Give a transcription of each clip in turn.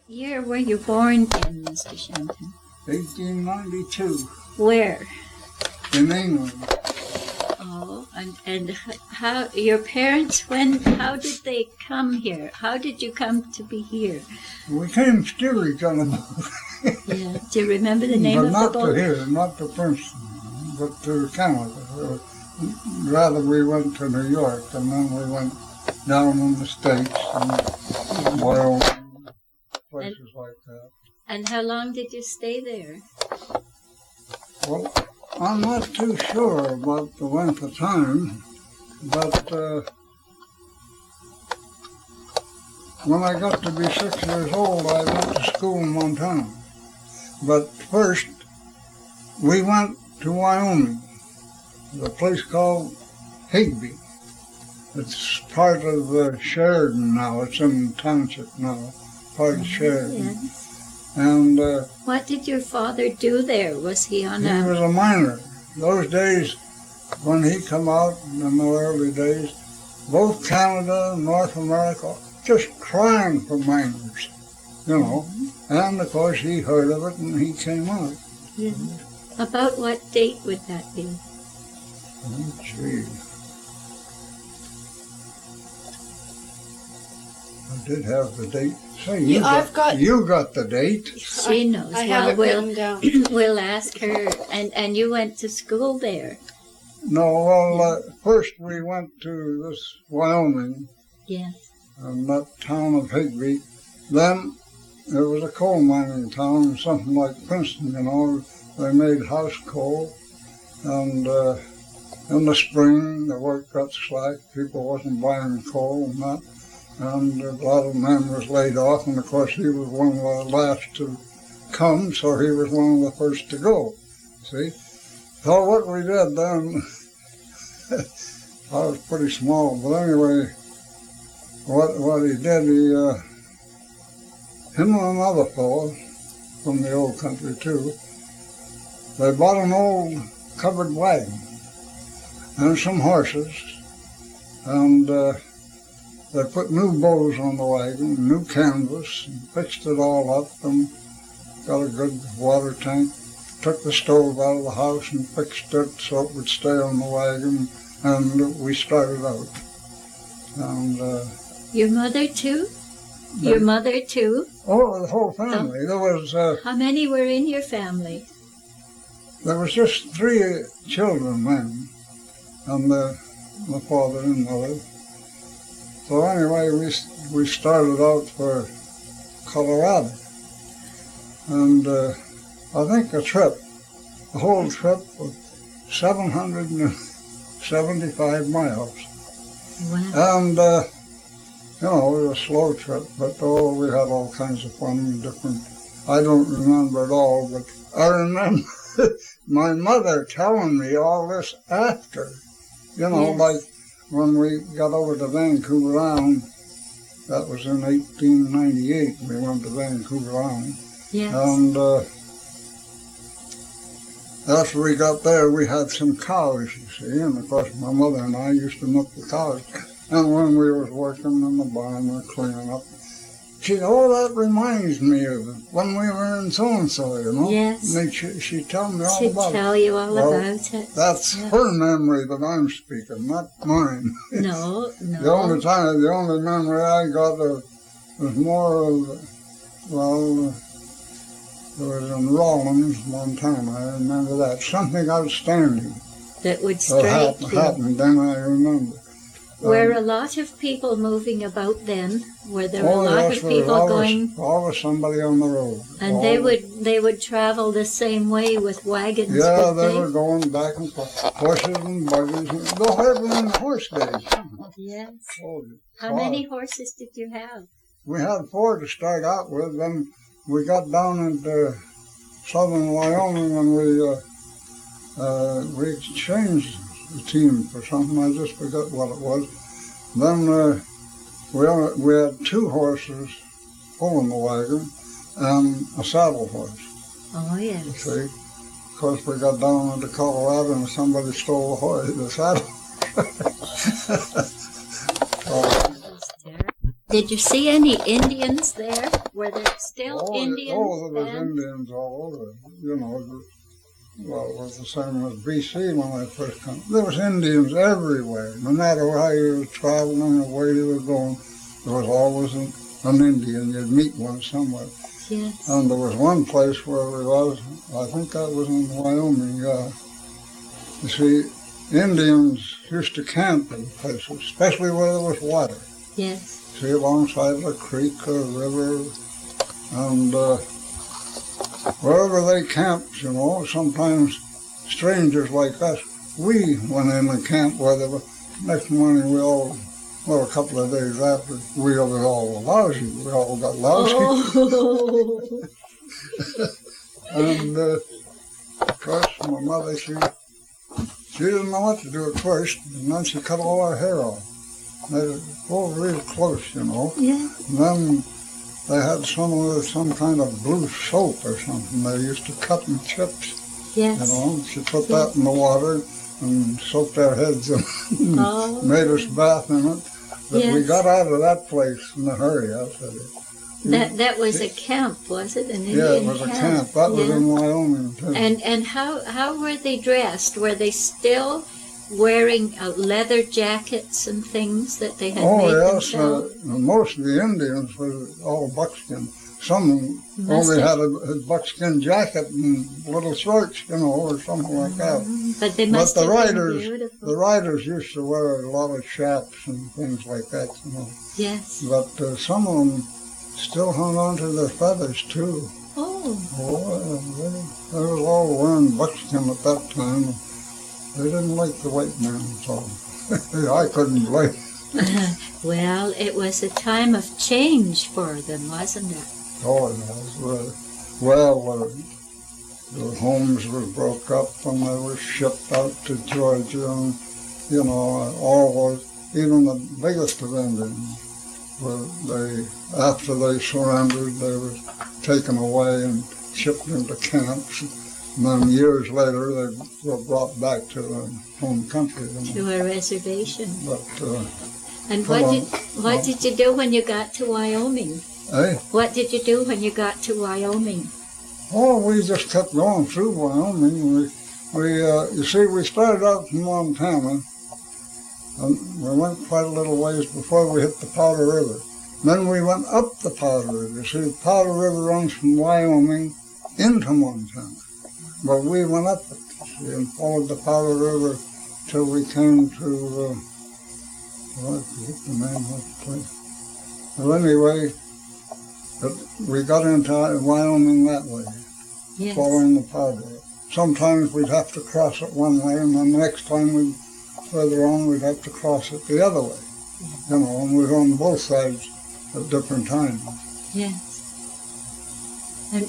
year were you born in, Mr. Shenton? 1892, Where? in England. Oh, and how your parents? How did they come here? How did you come to be here? We came steerage on a boat. Yeah. Do you remember the name But of not the to boat? here, not to Princeton, but to Canada. Rather, we went to New York, and then we went down in the States and Wyoming, places like that. And how long did you stay there? Well, I'm not too sure about the length of time, but when I got to be 6 years old, I went to school in Montana. But first, we went to Wyoming, a place called Higbee. It's part of Sheridan now. It's in the township now, part of Sheridan. Yes. And What did your father do there? Was he on he a... was a miner. Those days, when he come out in the early days, both Canada and North America just crying for miners, you know. And of course he heard of it and he came out. Yes. About what date would that be? Oh, gee. I did have the date. Say, you got the date. She knows. I have it written down. We'll ask her. And you went to school there? No, well, first we went to this Wyoming, Yes. and that town of Higbee. Then it was a coal mining town, something like Princeton, you know. They made house coal, and in the spring the work got slack. People wasn't buying coal and that, and a lot of men was laid off, and of course he was one of the last to come, so he was one of the first to go, see. So what we did then, I was pretty small, but anyway, what he did, him and another fellow from the old country too, they bought an old covered wagon and some horses, and they put new bows on the wagon, new canvas, and fixed it all up, and got a good water tank, took the stove out of the house and fixed it so it would stay on the wagon, and we started out. And Your mother too? Your mother too? oh, the whole family. There was How many were in your family? just 3 children then, and my father and mother. So anyway, we started out for Colorado, and I think the whole trip was 775 miles. Wow. And, you know, it was a slow trip, but we had all kinds of fun and different. I don't remember it all, but I remember my mother telling me all this after, you know, Yes. like when we got over to Vancouver Island. That was in 1898. We went to Vancouver Island. Yes. And after we got there, we had some cows, you see, and of course my mother and I used to milk the cows. And when we was working in the barn or cleaning up, she said, oh, that reminds me of when we were in so-and-so, you know. Yes. And she'd tell me all She'd about tell it. you all Well, about it. That's her memory that I'm speaking, not mine. No, no. The only memory I got was more of, well, it was in Rawlins, Montana. I remember that. Something outstanding That would strike you. happened, then I remember. Were a lot of people moving about then? Were there a lot yes, of there people was going? always somebody on the road. And they would travel the same way with wagons. Yeah, would they were going back and forth. Horses and buggies. They'll have them in the horse days. Yes. Oh, How many horses did you have? We had 4 to start out with. Then we got down into southern Wyoming and we exchanged the team for something. I just forgot what it was. Then we had 2 horses pulling the wagon and a saddle horse. Oh, yes. See, of course we got down into Colorado and somebody stole the saddle. Did you see any Indians there? Were there still Indians? Oh, there was Indians all over. You know, well, it was the same as BC when I first came. There was Indians everywhere. No matter how you were traveling or where you were going, there was always an Indian. You'd meet one somewhere. Yes. And there was one place where we was, I think that was in Wyoming. You see, Indians used to camp in places, especially where there was water. Yes. See, alongside a creek or a river, and wherever they camped, you know, sometimes strangers like us, we went in and camped where they were. Next morning we all, well, a couple of days after, we were all lousy. We all got lousy. Oh. And of course, my mother, she didn't know what to do at first, and then she cut all our hair off. Made it all real close, you know. Yeah. And then they had some kind of blue soap or something. They used to cut in chips. Yes. You know, she put that in the water and soaked our heads in it. Oh. Made us bath in it. But yes. we got out of that place in a hurry, I'll tell you. That was a camp, was it? An Indian yeah, it was a camp. That was in Wyoming, too. And how were they dressed? Were they still wearing leather jackets and things that they had made themselves? Most of the Indians were all buckskin. Some only had a buckskin jacket and little shorts, you know, or something like that. But they must have been beautiful. The riders used to wear a lot of chaps and things like that, you know. Yes. But some of them still hung on to their feathers, too. Oh. They was all wearing buckskin at that time. They didn't like the white man, so I couldn't blame them. Well, it was a time of change for them, wasn't it? Oh, it was. Well, the homes were broke up and they were shipped out to Georgia, and, you know, all those, even the biggest of Indians, after they surrendered, they were taken away and shipped into camps. And then years later, they were brought back to their home country. To a reservation. But, and what did you do when you got to Wyoming? Eh? What did you do when you got to Wyoming? Oh, we just kept going through Wyoming. You see, we started out from Montana, and we went quite a little ways before we hit the Powder River. Then we went up the Powder River. See, the Powder River runs from Wyoming into Montana. But we went up it and followed the Powder River till we came to, I forget the name of the place. Well, anyway, we got into Wyoming that way, yes. Following the Powder River. Sometimes we'd have to cross it one way, and then the next time further on, we'd have to cross it the other way. You know, and we were on both sides at different times. Yes.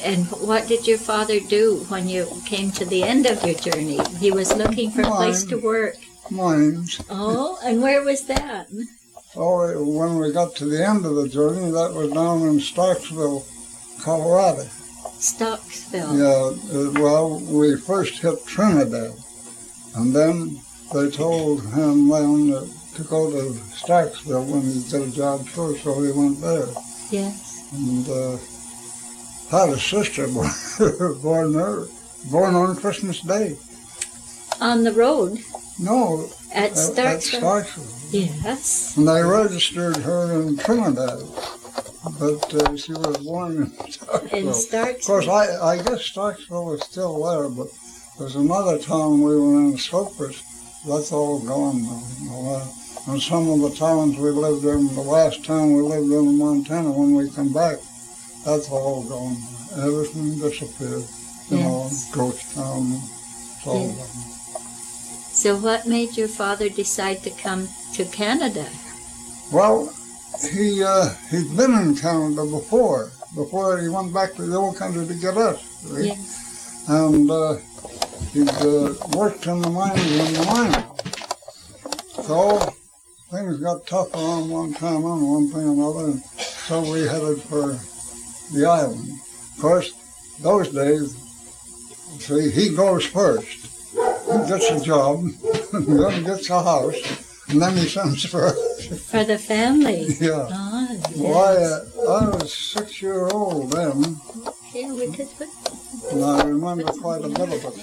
And what did your father do when you came to the end of your journey? He was looking for a place to work. Mines. Oh, and where was that? Oh, when we got to the end of the journey, that was down in Starksville, Colorado. Starksville? Yeah, well, we first hit Trinidad, and then they told him then to go to Starksville when he did a job first, so he went there. Yes. And had a sister born there, born on Christmas Day. On the road? No, at Starksville. Yes. And they registered her in Trinidad, but she was born in Starksville. In Starksville. Of course, I guess Starksville is still there, but there's another town we were in, Cypress. That's all gone now. And some of the towns we lived in, the last town we lived in Montana when we come back, that's all gone. Everything disappeared. You know, ghost town, it's all gone. So what made your father decide to come to Canada? Well, he'd been in Canada before he went back to the old country to get us. Right? Yes. And he'd worked in the mines So things got tough around Montana and one thing and another, and so we headed for the island. Of course, those days, see, he goes first. He gets a job, then gets a house, and then he sends for us. For the family? Yeah. Oh, Yes. Well, I was 6 years old then, Yeah, we could put. and I remember quite a bit of it.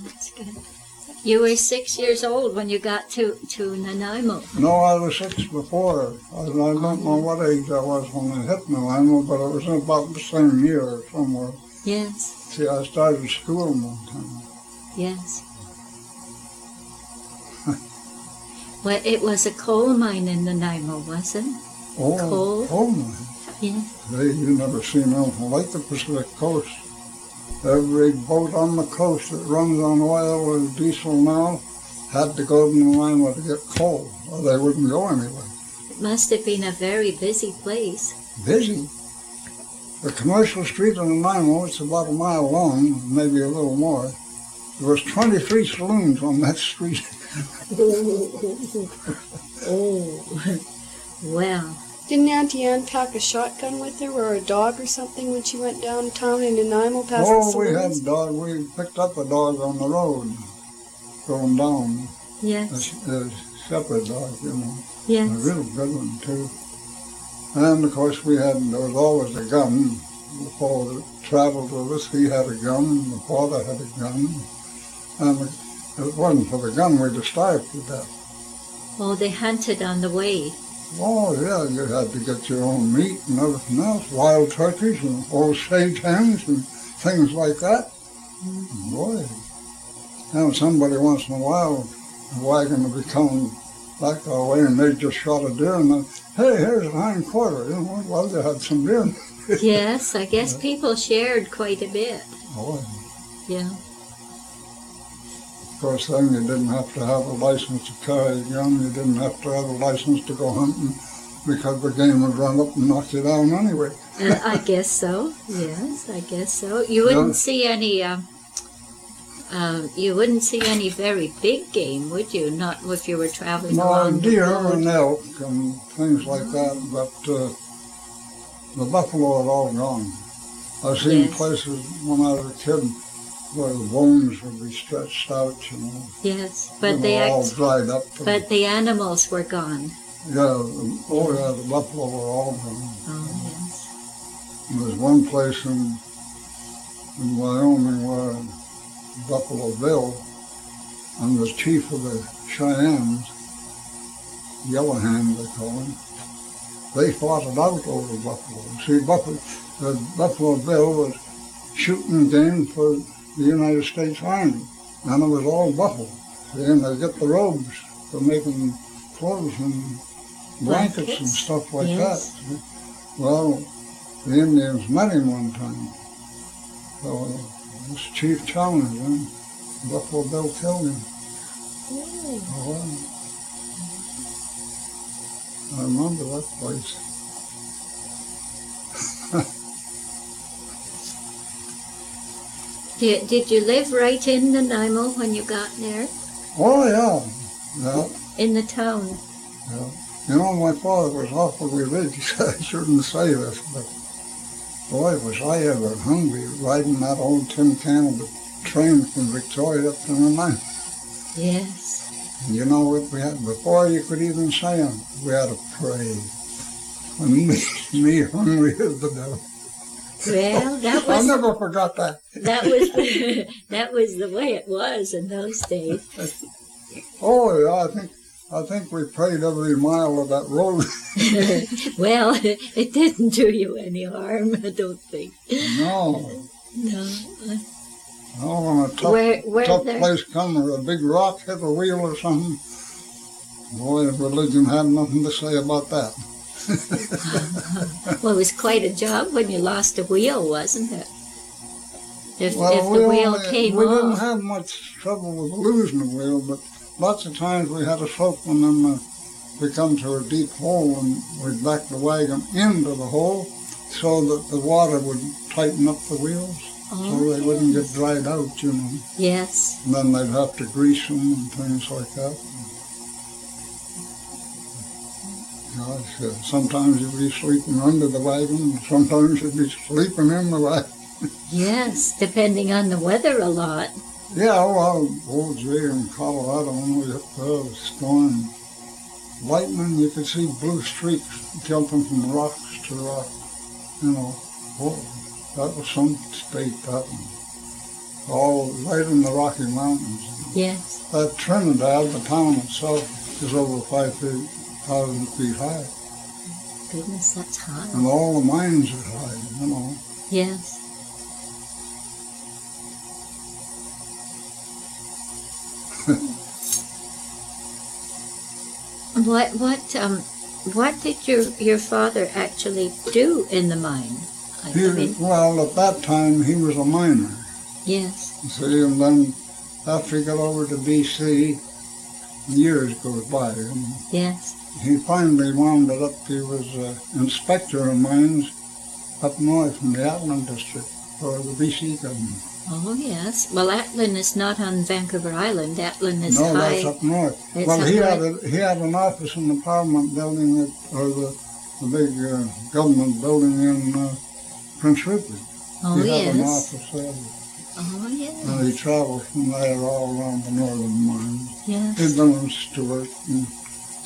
That's good. You were 6 years old when you got to Nanaimo. No, I was 6 before. I don't know what age I was when I hit Nanaimo, but it was about the same year somewhere. Yes. See, I started school one time. Yes. Well, it was a coal mine in Nanaimo, wasn't it? Oh, coal mine. Yeah. You never seen anything like the Pacific Coast. Every boat on the coast that runs on oil or diesel now had to go to Nanaimo to get coal, or they wouldn't go anywhere. It must have been a very busy place. Busy. The commercial street in Nanaimo, it's about a mile long, maybe a little more. There was 23 saloons on that street. Oh, well. Didn't Auntie Ann pack a shotgun with her or a dog or something when she went downtown in Nanaimo past the saloons? We had a dog. We picked up a dog on the road going down. Yes. A shepherd dog, you know. Yes. A real good one, too. And, of course, there was always a gun. The fellow that traveled with us, he had a gun. The father had a gun. And if it wasn't for the gun, we'd have starved to death. Oh, they hunted on the way. Oh, yeah, you had to get your own meat and everything else, wild turkeys and old sage hens and things like that. Mm-hmm. Boy, and somebody once in a while, a wagon would be coming back our way and they just shot a deer and then, hey, here's a hind quarter. You know, well, they had some deer. Yes, I guess people shared quite a bit. Oh, yeah. Of course, then you didn't have to have a license to carry a gun. You didn't have to have a license to go hunting because the game would run up and knock you down anyway. I guess so. Yes, I guess so. You wouldn't see any. You wouldn't see any very big game, would you? Not if you were traveling along the deer road. and elk and things like that. But the buffalo had all gone. I've seen places when I was a kid where the bones would be stretched out, you know. Yes, but all dried up. But the animals were gone. Yeah, the buffalo were all gone. Oh, yes. And there's one place in Wyoming where Buffalo Bill and the chief of the Cheyennes, Yellow Hand they call him, they fought it out over buffalo. See, Buffalo Bill was shooting game for the United States Army, and it was all buffalo. See, and they get the robes for making clothes and blankets and stuff like that. See? Well, the Indians met him one time. So this chief challenged him. Buffalo Bill killed him. Oh, I remember that place. Did you live right in Nanaimo when you got there? Oh, yeah. In the town? Yeah. You know, my father was awfully religious. I shouldn't say this, but boy, was I ever hungry riding that old tin can of a train from Victoria up to Nanaimo. Yes. And you know what we had? Before you could even say it, we had to pray. And me hungry as the devil. Well, that was... I never forgot that. That was the way it was in those days. Oh, yeah, I think we prayed every mile of that road. Well, it didn't do you any harm, I don't think. No. No. Oh, when a tough place come or a big rock hit a wheel or something, boy, religion had nothing to say about that. Well, it was quite a job when you lost a wheel, wasn't it? If the wheel came off. We didn't have much trouble with losing the wheel, but lots of times we had to soak when we come to a deep hole and we'd back the wagon into the hole so that the water would tighten up the wheels so they wouldn't get dried out, you know. Yes. And then they'd have to grease them and things like that. Gosh, sometimes you'd be sleeping under the wagon, sometimes you'd be sleeping in the wagon. Yes, depending on the weather a lot. Yeah, well, old Jay in Colorado, when we hit the storm, lightning, you could see blue streaks jumping from rocks to rock. You know, oh, that was some state, that one. All right in the Rocky Mountains. Yes. Trinidad, the town itself, is over 5,000 feet high. Goodness, that's high. And all the mines are high, you know. Yes. What did your father actually do in the mine? Well, at that time he was a miner. Yes. You see, and then after he got over to B.C., years goes by, and yes. He finally wound it up. He was inspector of mines up north in the Atlan district for the B.C. government. Oh, yes. Well, Atlan is not on Vancouver Island. Atlan is no, high. No, that's up north. It's well, up he had an office in the Parliament building, or the big government building in Prince Rupert. Oh, he yes. had an office there. Oh, yes. And he traveled from there all around the northern mines. Yes. He'd been in Stewart and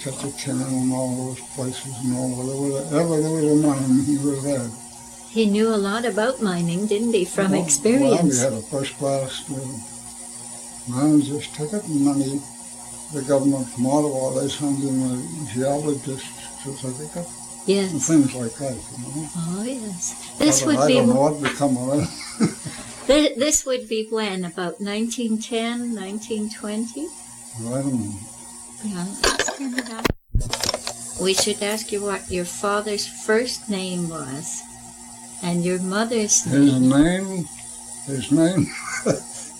Ketchikan and all those places and all. Ever there was a mine, he was there. He knew a lot about mining, didn't he, from experience? Well, he had a first-class manager's ticket, and then the government from Ottawa, they sent him a geologist certificate. Yes. And things like that, you know. Oh, yes. I don't know what become of it. This would be when? About 1910, 1920? I don't know. Yeah, let's turn it up. We should ask you what your father's first name was. And your mother's name? His name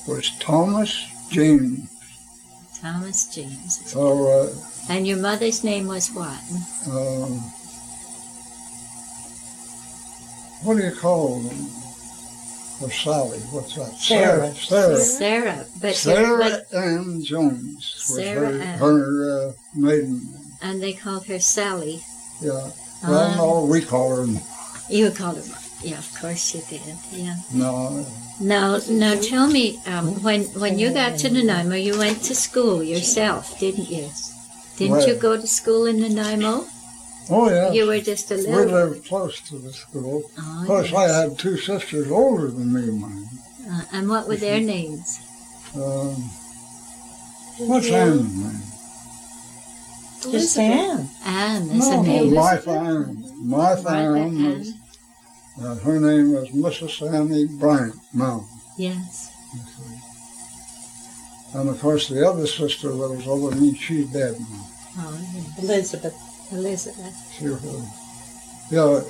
was Thomas James. Thomas James. So, and your mother's name was what? What do you call them? Or Sally, what's that? Sarah. Sarah. But Sarah Ann Jones was her maiden name. And they called her Sally. Yeah. Well, no, we call her. You called her. Yeah, of course you did. Yeah. No. Now, tell me, when you got to Nanaimo, you went to school yourself, didn't you? Didn't you go to school in Nanaimo? Oh, yeah. You were just a little... We lived close to the school. Oh, of course, yes. I had two sisters older than me, mine. And what were their names? What's Anne's name? Just Anne. Anne is a name. Martha Ann. Martha Ann. Her name was Mrs. Annie Bryant Mountain. Yes. And of course, the other sister that was over me, she's dead now. Oh, yes. Elizabeth. She was, yeah,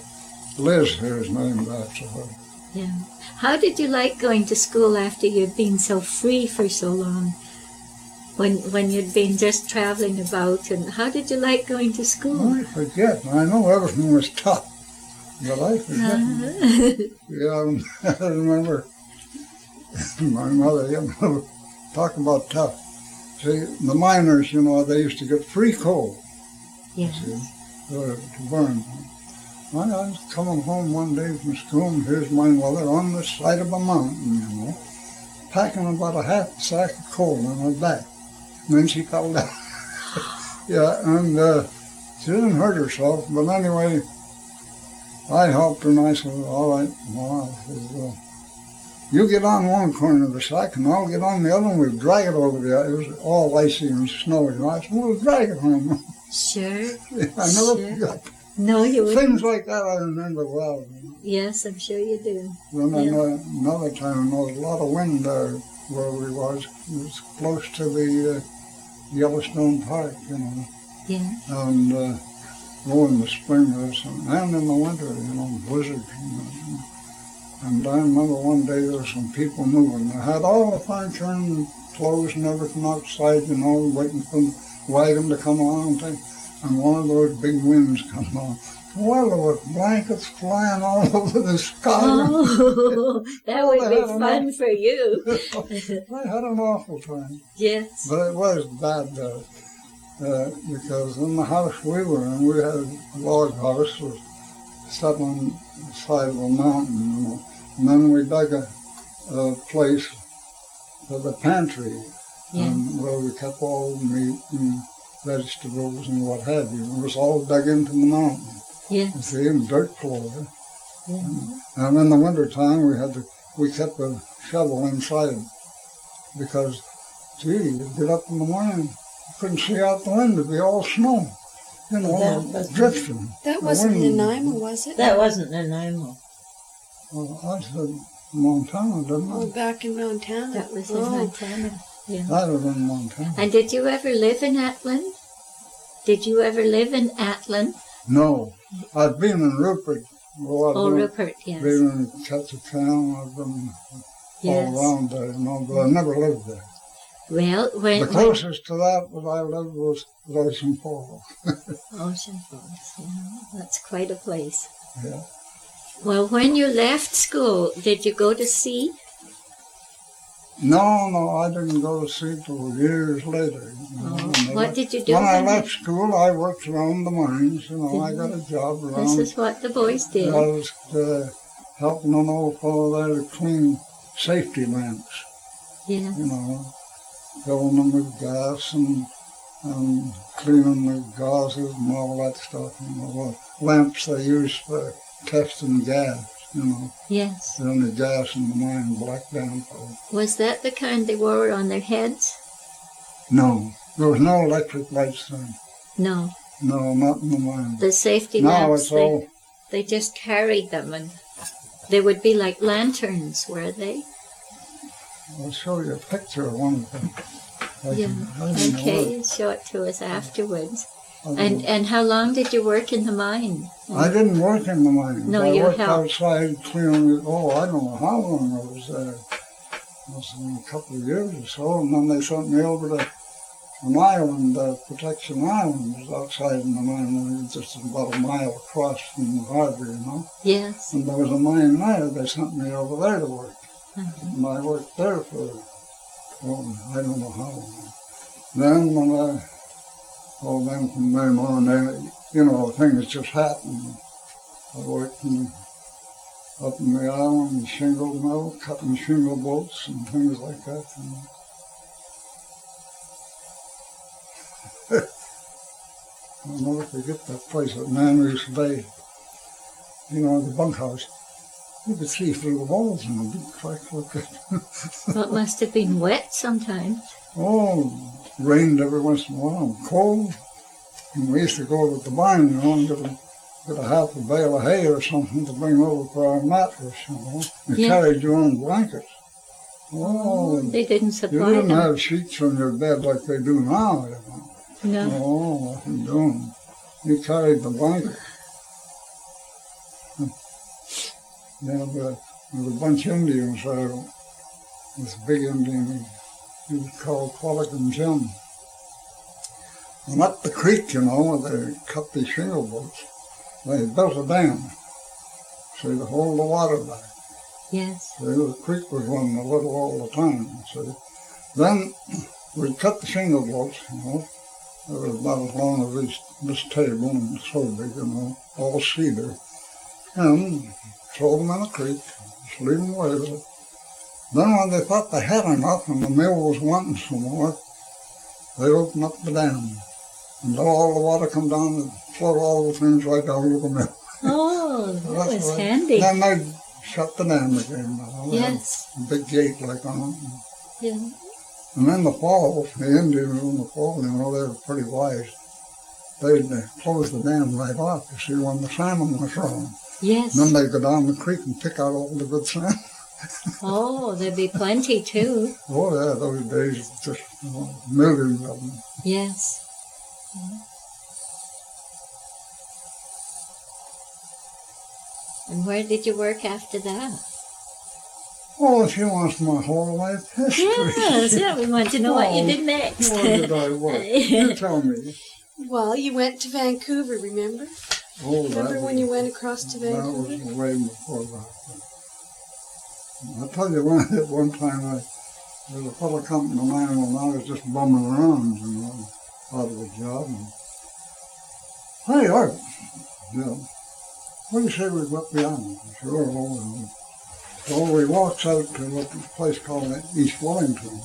Liz here is named after her. Yeah. How did you like going to school after you'd been so free for so long? When you'd been just traveling about, and how did you like going to school? I forget. I know everything was tough, but I forget. Yeah, I remember my mother, talking about tough. See, the miners, they used to get free coal. Yes. To burn. I was coming home one day from school, and here's my mother on the side of a mountain, packing about a half sack of coal on her back. And then she fell down. Yeah, and she didn't hurt herself, but anyway, I helped her, and I said, all right, well, I said, you get on one corner of the sack, and I'll get on the other, and we'll drag it over there. It was all icy and snowy. And I said, we'll drag it home. Sure. I never forgot. No, you wouldn't. Things like that I remember well. Yes, I'm sure you do. Then another time, there was a lot of wind there where we was. It was close to the Yellowstone Park, Yeah. And in the spring there was and in the winter, blizzards. And I remember one day there were some people moving. They had all the furniture and clothes and everything outside, waiting for the wagon to come along. And one of those big winds come on. Well, there were blankets flying all over the sky. Oh, that would be fun for you. I had an awful time. Yes. But it was bad, because in the house we were in, we had a log house that was set on the side of a mountain, And then we dug a place the pantry, Yeah. where we kept all the meat and vegetables and what have you. It was all dug into the mountain. You Yes. see, in dirt floor. Yeah. And in the wintertime, we kept a shovel inside because, gee, you'd get up in the morning, you couldn't see out the window, it'd be all snow, drifting. That The wasn't wind- Nanaimo, was it? That wasn't Nanaimo. Well, I said Montana, didn't Oh, I? back in Montana. That was in Oh. Montana. Yeah. That was in Montana. And did you ever live in Atlan? Did you ever live in Atlan? No, I've been in Rupert. Well, Oh, Rupert, yes. been in Ketchikan, I've been Yes. all around there, but I never lived there. Well, The when closest to that I lived was Ocean Falls. Ocean Falls, yeah, that's quite a place. Yeah. Well, when you left school, did you go to sea? No, I didn't go to sea till years later. What did you do? When I when left school, I worked around the mines. I got a job This around. is what the boys I did. was helping an old fellow there to clean safety lamps. Yeah. Filling them with gas and cleaning the gauzes and all that stuff. The lamps they use for testing gas. Yes. The only gas in the mine, black down. Was that the kind they wore on their heads? No, there was no electric lights then. No. No, not in the mine. The safety Now lamps, it's all. they just carried them, and they would be like lanterns, were they? I'll show you a picture of one of them. Yeah. Okay, show it to us afterwards. And how long did you work in the mine? I didn't work in the mine. No, I you worked helped. outside cleaning it. Oh, I don't know how long I was there. It was a couple of years or so, and then they sent me over to an island, Protection Island, was outside in the mine, just about a mile across from the harbor, Yes. And there was a mine there. They sent me over there to work. And I worked there for, I don't know how long. Then then from then on, things just happened. I worked up in the island, shingle mill, cutting shingle boats and things like that. I'll never forget that place at Manry's Bay. The bunkhouse. You could see through the walls in a big crack like that. Well, it must have been wet sometimes. Oh, rained every once in a while, cold. And we used to go to the mine, and get a half a bale of hay or something to bring over for our mattress, You Yeah. carried your own blankets. Oh, They didn't you supply didn't them. have sheets on your bed like they do now, No. Oh, what you doing? You carried the blanket. There was a bunch of Indians there. This big Indian, he was called Qualican Jim. And up the creek, where they cut these shingle boats, they built a dam, to hold the water back. Yes. See, the creek was running a little all the time, see. Then we cut the shingle boats, They were about as long as this table and so big, all cedar. And throw them in the creek, just leave them away with it. Then when they thought they had enough and the mill was wanting some more, they opened up the dam. And all the water come down and float all the things right down to the mill. Oh, that was That's right. handy. Then they shut the dam again. They had Yes. a big gate like on it. Yeah. And in the fall, the Indians in the fall, they were pretty wise. They'd close the dam right off to see when the salmon was thrown. Yes. And then they'd go down the creek and pick out all the good salmon. Oh, there'd be plenty too. Oh yeah, those days, just millions of them. Yes. And where did you work after that? Oh, she wants my whole life history. Yes, yeah, we want to know what you did next. Where did I work? You tell me. Well, you went to Vancouver, remember? Oh, Remember when you went across to That Vancouver? was way before that. I'll tell you one time, there was a fellow come to mine and I was just bumming around, out of a job. And, hey, Art, what do you say we go up beyond? Sure, So we walked out to a place called East Wellington.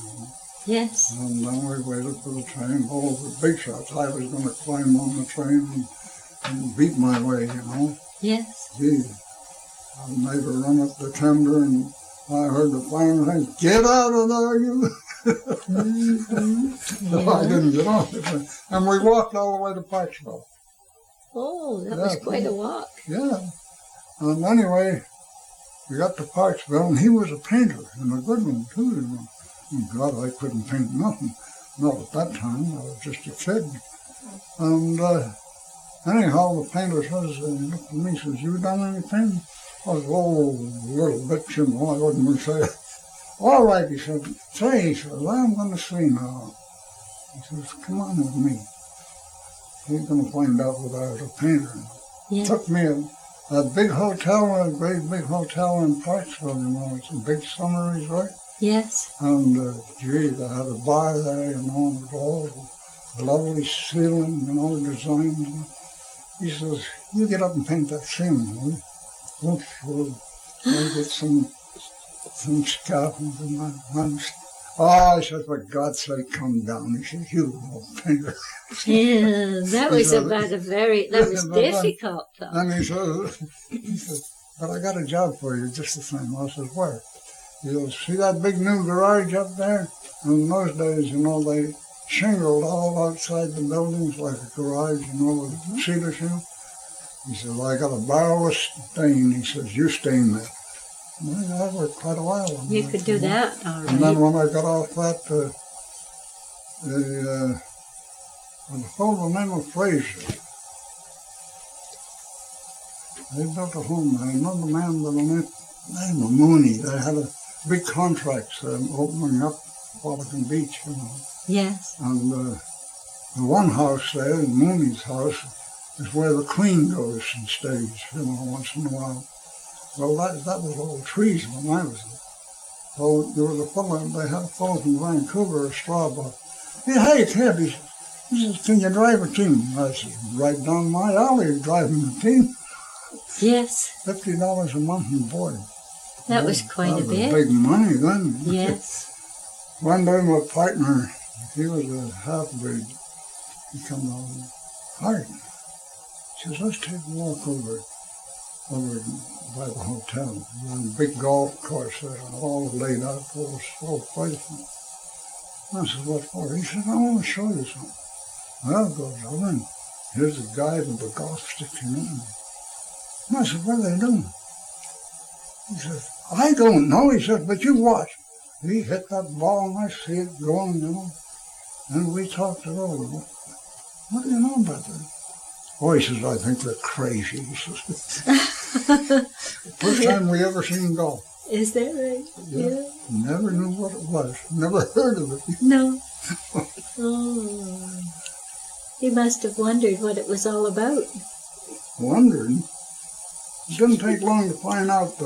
Yes. And then we waited for the train. All the big shots. I was going to climb on the train and beat my way, you know. Yes. Gee, I made a run up the tender, and I heard the fireman say, "Get out of there, you!" So I didn't get on it. And we walked all the way to Pikesville. Oh, that was quite a walk. Yeah. And anyway, we got to Pikesville, and he was a painter, and a good one, too, you know. And God, I couldn't paint nothing. Not at that time. I was just a kid. And anyhow, the painter says, he looked at me and says, "You done any painting?" I was, "Oh, a little bit, you know." I wasn't going to say it. "All right," he said. "Say," he says, "I'm going to see now." He says, "Come on with me. He's going to find out that I was a painter." Yes. Took me a big hotel, a great big hotel in Pikesville, you know. It's a big summer resort. Yes. And, gee, they had a bar there, you know, and it was all lovely ceiling, you know, designs. He says, "You get up and paint that ceiling, will you?" "Oh, sure. I'll get some scaffolding in my hands." "Oh," I said, "for God's sake, come down." He said, "You little painter." Yeah, that was that was But then- difficult, though. And he said, "But I got a job for you just the same." I said, "Where?" He goes, "See that big new garage up there?" And in those days, you know, they shingled all outside the buildings like a garage, you know, with cedar shingle. He says, "I got a barrel of stain." He says, "You stain that." Well, I worked quite a while on You that, could do know. that, all And then right. when I got off that, I told the name of Fraser. They built a home there. Another man by the name of Mooney. They had a big contracts opening up Pelican Beach, you know. Yes. And the one house there, Mooney's house, is where the Queen goes and stays, you know, once in a while. Well, that was all trees when I was there. So there was a fellow, they had a fellow from Vancouver, a straw buck. "Hey, Ted," he says, "Can you drive a team?" I said, "Right down my alley, driving a team." Yes. $50 a month and board. That was quite that a was bit. big money then. Yes. One day my partner, he was a half-breed, he come over, "Hart," he says, "let's take a walk over by the hotel. There's a big golf course there, all laid out for us, full of places." I said, "What for?" He said, "I want to show you something." Well, goes over, and here's a guy with the golf stick in it. And I said, "What are they doing?" He says, "I don't know." He said, "But you watch." He hit that ball, and I see it going, you know. And we talked it over. "What do you know about that?" "Oh," he says, "I think they're crazy." He says, "First time we ever seen golf." Is that right? Yeah. Never knew what it was. Never heard of it. No. Oh. He must have wondered what it was all about. Wondering. It didn't take long to find out.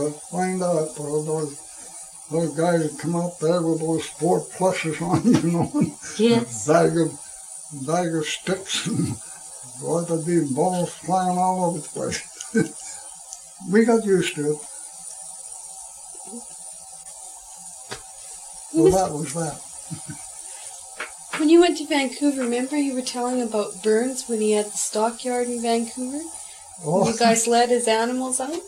Those guys that come out there with those 4 pluses on, you know, and Yes. a bag of sticks, and boy, there'd be balls flying all over the place. We got used to it. So that was that. When you went to Vancouver, remember you were telling about Burns when he had the stockyard in Vancouver? Oh, You guys let his animals out?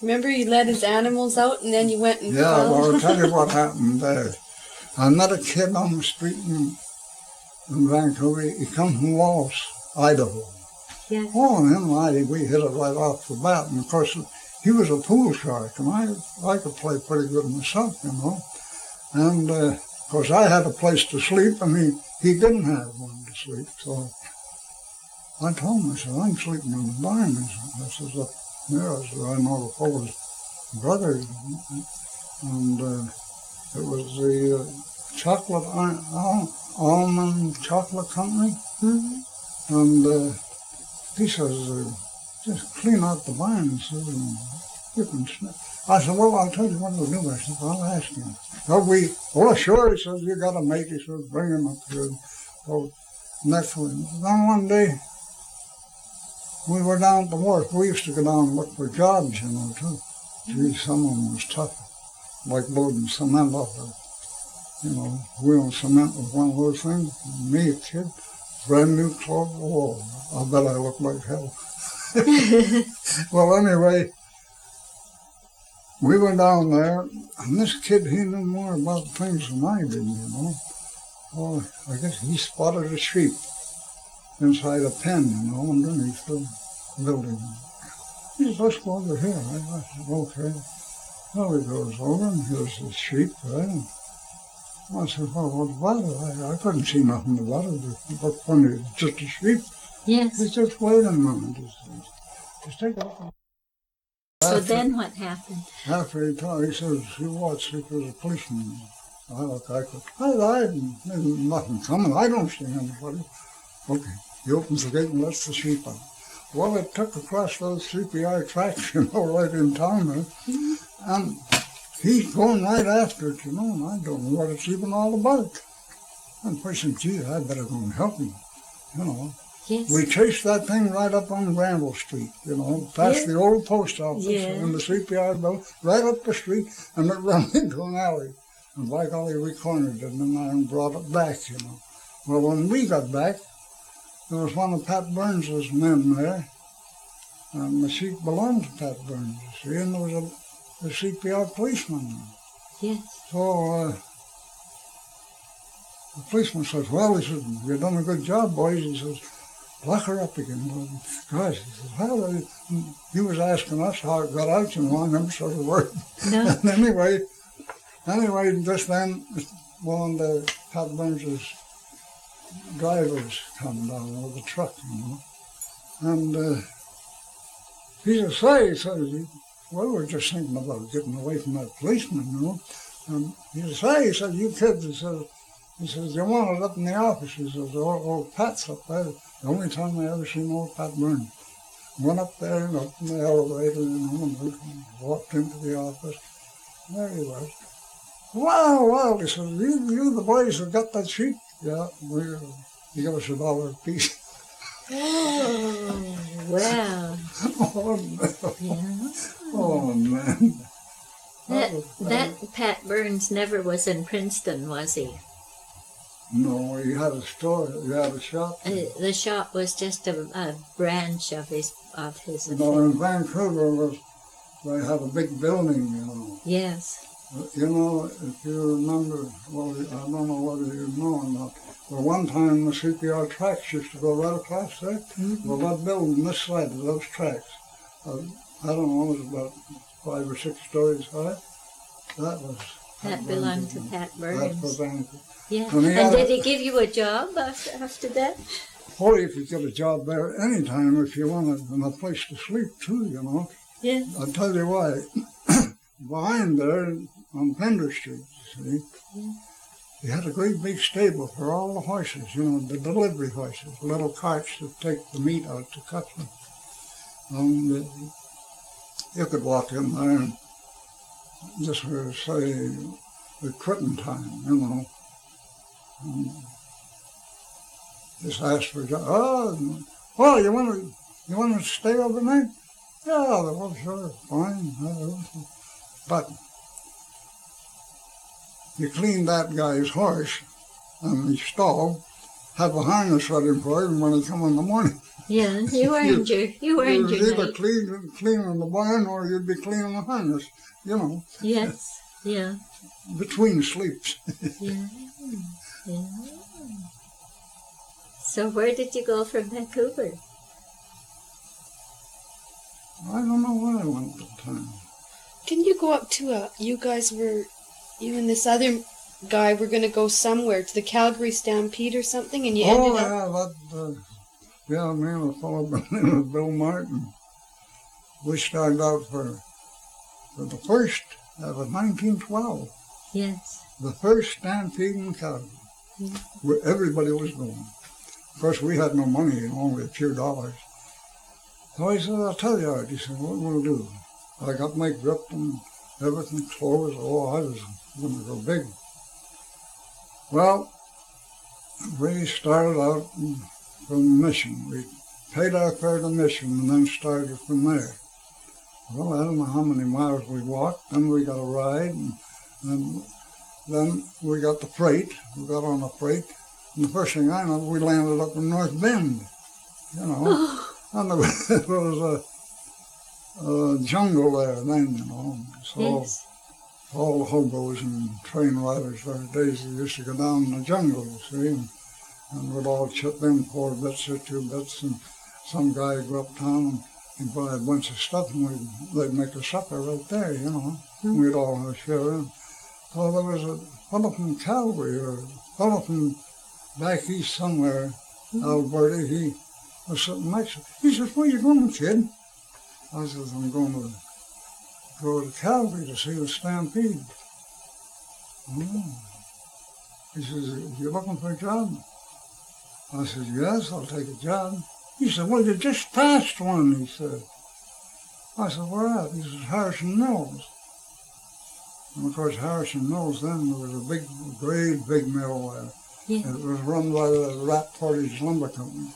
Remember you let his animals out and then you went and yeah, found well, I'll them? tell you what happened there. I met a kid on the street in Vancouver. He come from Wallace, Idaho. Yes. Oh, and him and we hit it right off the bat. And of course, he was a pool shark, and I could play pretty good myself, you know. And of course, I had a place to sleep, and he didn't have one to sleep. So I told him, I said, "I'm sleeping in the barn." I said, "Up there," I said, "I know the fellow's brother." And it was the chocolate almond chocolate company. Mm-hmm. And he says, "Just clean out the barn," and says, "You can sniff." I said, "Well, I'll tell you what we'll do." I said, "I'll ask him." "Oh, sure," he says, "You got a mate." He says, "Bring him up here." So next one. Then one day, we were down at the wharf. We used to go down and look for jobs, you know, too. Gee, some of them was tough, like loading cement off of, wheeling cement was one of those things. Me, a kid, brand new clothes, oh, I bet I looked like hell. Well, anyway, we were down there, and this kid, he knew more about things than I did, Oh, I guess he spotted a sheep inside a pen, underneath the building. He said, let's go over here. I said, okay. Well, he goes over, and here's the sheep, right? And I said, well, what's about it? I couldn't see nothing about it. It looked funny. It's just a sheep. Yes. He said, wait a minute. Just take a look. So then what happened? After he talked, he says, you watch, if there's a policeman. I there's nothing coming. I don't see anybody. Okay. He opens the gate and lets the sheep out. Well, it took across those CPI tracks, right in town there. And he's going right after it, and I don't know what it's even all about. I'm pushing, gee, I better go and help him, Yes. We chased that thing right up on Granville Street, past the old post office and the CPI building, right up the street, and it ran into an alley. And by golly, we cornered it and brought it back, Well, when we got back, there was one of Pat Burns's men there, and the sheep belonged to Pat Burns, and there was a CPR policeman. Yes. So the policeman says, well, he says, you've done a good job, boys. He says, lock her up again. Well, gosh, he says, well, he was asking us how it got out, I never said a word. No. And anyway, just then, one of the Pat Burns's drivers come down with a truck, and he says, well, we're just thinking about getting away from that policeman, And he says, you kids, he says, you want it up in the office. He says, old Pat's up there. The only time I ever seen old Pat Burns. Went up there and up in the elevator, and walked into the office. There he was. Well, he says, you the boys that got that sheep? Yeah, he gave us $1 a piece. Oh, wow. Oh, no. Yeah. Oh, man. That Pat Burns never was in Princeton, was he? No, he had a store. He had a shop. The shop was just a branch of his. In Vancouver, they had a big building, Yes. If you remember, well, I don't know whether you know or not, but one time the CPR tracks used to go right across there. Mm-hmm. Well, that building, this side of those tracks, I don't know, it was about 5 or 6 stories high. That belonged to Pat Burns. That's for Vancouver. Yeah. And did he give you a job after that? Or you could get a job there anytime if you wanted, and a place to sleep too, Yeah. I'll tell you why. Behind there on Pender Street, you see, he had a great big stable for all the horses, the delivery horses, little carts that take the meat out to cut them. And you could walk in there and just say the quitting time, and just ask for a job. Oh, you want to stay overnight? Yeah, well, sure, fine. But you cleaned that guy's horse and his stall, have a harness ready for him when he come in the morning. Yeah, you earned your either night. cleaning the barn or you'd be cleaning the harness, Yes, yeah. Between sleeps. Yeah. So where did you go from Vancouver? I don't know where I went at the time. Didn't you go up to you and this other guy were going to go somewhere, to the Calgary Stampede or something, and you ended up... Me and a fellow by the name of Bill Martin. We started out for the first, that was 1912. Yes. The first stampede in Calgary, where everybody was going. Of course, we had no money, only a few dollars. So he said, I'll tell you, Art. He said, what we'll do? I got my grip and everything closed. Oh, I was going to go big. Well, we started out from the mission. We paid our fare to the mission and then started from there. Well, I don't know how many miles we walked. Then we got a ride, and then we got the freight. We got on the freight, and the first thing I know, we landed up in North Bend, you know. And there was a jungle there then, you know. So Yes. all the hobos and train riders for days used to go down in the jungle, you see, and we'd all chip in 4 bits or 2 bits, and some guy would go uptown and buy a bunch of stuff, and they'd make a supper right there, you know. We'd all have a share in. So there was a fellow from Calgary, or a fellow from back east somewhere, Alberta. He was sitting next to me. He says, "Where you going, kid?" I says, "I'm going to go to Calgary to see the Stampede." "Oh." He says, "You looking for a job?" I said, "Yes, I'll take a job." He said, "Well, you just passed one," he said. I said, "Where at?" He says, "Harrison Mills." And of course, Harrison Mills then, there was a great big mill there. Yeah. It was run by the Rat Portage Lumber Company.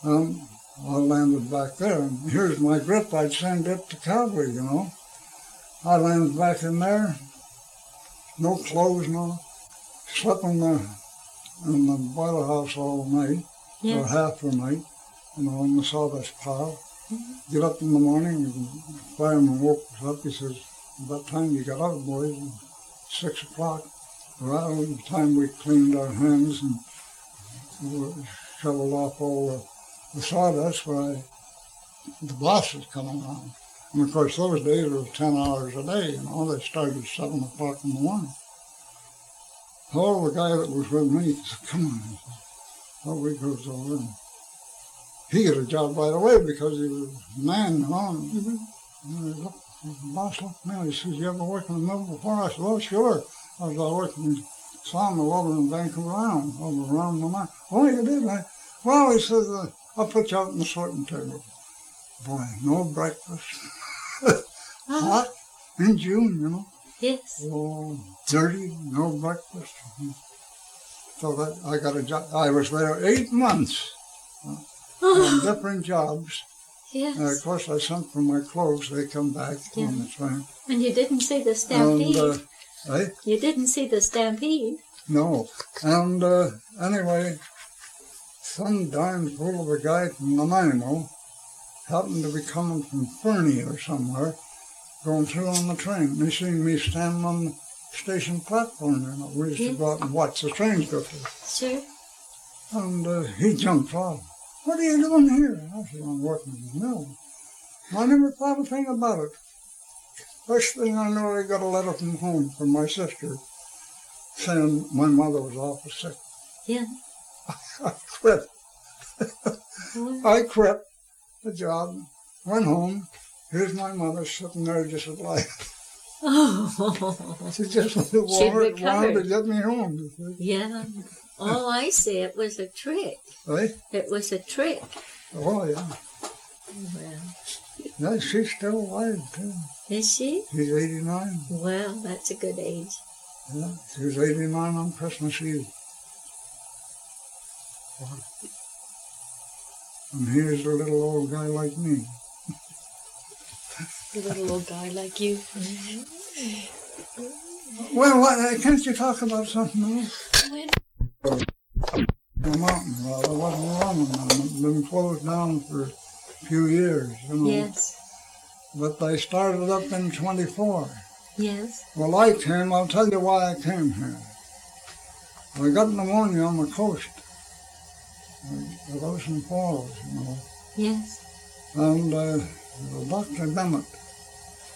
I landed back there, and here's my grip. I'd send it to Calgary, you know. I landed back in there, no clothes, no. Slept in the boiler house all night, or Yes. half the night, you know, in the sawdust pile. Get up in the morning, and the fireman woke us up. He says, "About time you got out, boys." 6 o'clock. Around the time we cleaned our hands and shoveled off all the sawdust, why the boss was coming on. And of course, those days were 10 hours a day, you know. They started at 7 o'clock in the morning. So the guy that was with me said, "Come on." He said, so we goes over, and he got a job right away because he was a man, you know. And the boss looked at me, he says, "You ever worked in the mill before?" I said, "Oh, sure. I was working in sawmill over in Vancouver Island, over around the mine." "Oh, you did?" "Well," he says, "I'll put you out on the sorting table." Boy, no breakfast. Hot in June, you know. Yes. Oh, dirty, no breakfast. So that I got a job. I was there 8 months on different jobs. Yes. And of course, I sent for my clothes. They come back on the train. And you didn't see the stampede. And, You didn't see the stampede. no. And anyway, some darn fool of a guy from Nanaimo happened to be coming from Fernie or somewhere, going through on the train. And he seen me standing on the station platform. You know, we used to go out and watch the trains go through. Sure. And he jumped off. "What are you doing here?" I said, "I'm working in the mill." I never thought a thing about it. First thing I know, I got a letter from home from my sister saying my mother was awful sick. Yeah. I quit. I quit the job, went home. Here's my mother sitting there just alive. Oh. She just wanted to get me home. You see. Yeah. Oh, I see. It was a trick. Right? It was a trick. Oh, yeah. Well, Yeah, she's still alive, too. is she? She's 89. Well, that's a good age. Yeah, she was 89 on Christmas Eve. And here's a little old guy like me. A little old guy like you. Well, can't you talk about something else? When? The mountain, well, there wasn't running on it. It's been closed down for a few years, you know. Yes. But they started up in 24. Yes. Well, I'll tell you why I came here. I got pneumonia on the coast, the Ocean Falls, you know. Yes. And Dr. Bennett,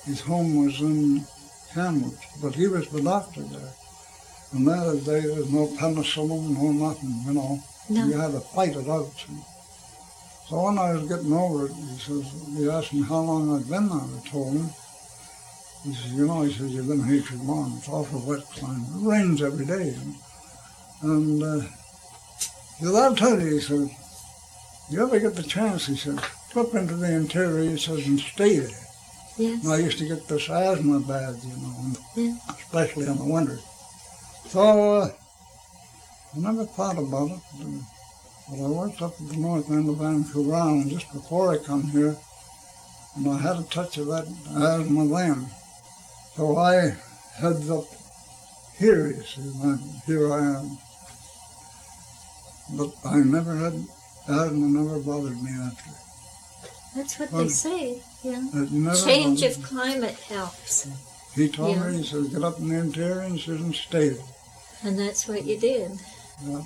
his home was in Kamloops, but he was the doctor there. And that day there was no penicillin, no nothing, you know. No. You had to fight it out. So when I was getting over it, he asked me how long I'd been there. I told him. He says, he says, "You've been here too long. It's awful wet climate. It rains every day." And he said, "I'll tell you," he said, "you ever get the chance," he said, "slip into the interior," he says, "and stay there." Yes. And I used to get this asthma bad, you know, Yeah. especially in the winter. So I never thought about it. But I worked up at the north end of Vancouver Island just before I come here. and I had a touch of that asthma then. So I heads up here, you see, and here I am. But I never had, asthma never bothered me after. That's what they say. Yeah. It never Change bothered of me. climate helps. He told Yeah. me, he said, get up in the interior and sit and stay there. And that's what you did. Yeah.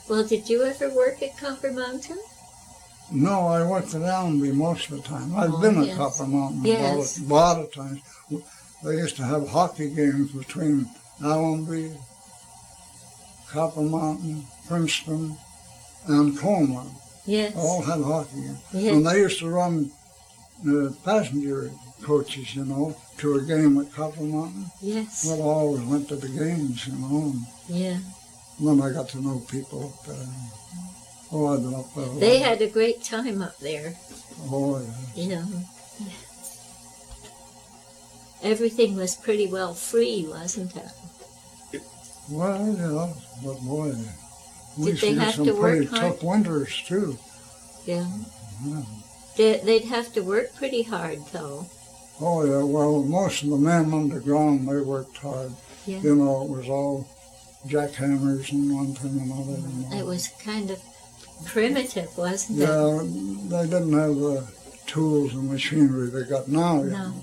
Well, did you ever work at Copper Mountain? No, I worked at Allenby most of the time. I've Oh, been at yes. Copper Mountain Yes. a lot of times. They used to have hockey games between Allenby, Copper Mountain, Princeton, and Colma. Yes. All had hockey games. Yes. And they used to run passenger coaches, you know, to a game at Copper Mountain. Yes. Well, I always went to the games, you know. And Yeah. then I got to know people up there. Oh, I've been up there. a They lot. had a great time up there. Oh, yeah. Yeah. Everything was pretty well free, wasn't it? Well, yeah, but boy, we Did used they to get have some to pretty work hard? tough winters, too. Yeah. Yeah. They'd have to work pretty hard, though. Oh, yeah, well, most of the men underground, they worked hard. Yeah. You know, it was all jackhammers and one thing and another. You know. It was kind of primitive, wasn't it? Yeah, they didn't have the tools and machinery they got now. You No. know.